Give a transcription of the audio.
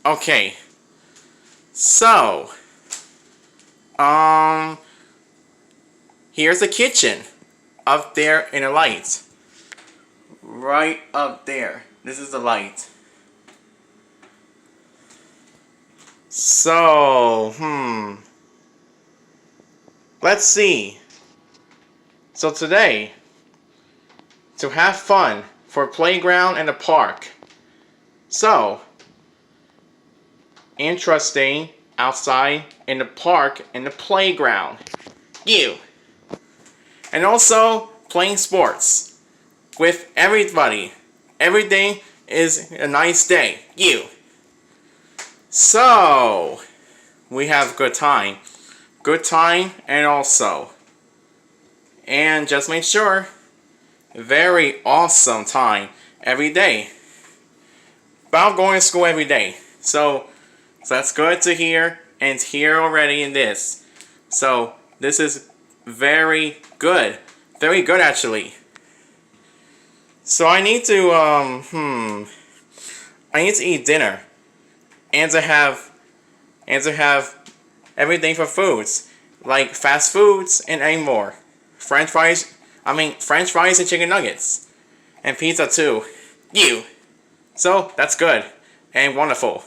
Okay. So, here's the kitchen. Up there in the light. Right up there. This is the light. So, let's see. So today, to have fun for playground and the park. So, interesting outside in the park and the playground. You. And also playing sports with everybody. Every day is a nice day. You. So, we have good time. Good time and also. And just make sure, very awesome time every day. About going to school every day. So that's good to hear, and here already in this. So this is very good. Very good actually. So I need to I need to eat dinner. And to have everything for foods. Like fast foods and any more. French fries and chicken nuggets. And pizza too. You. So that's good and wonderful.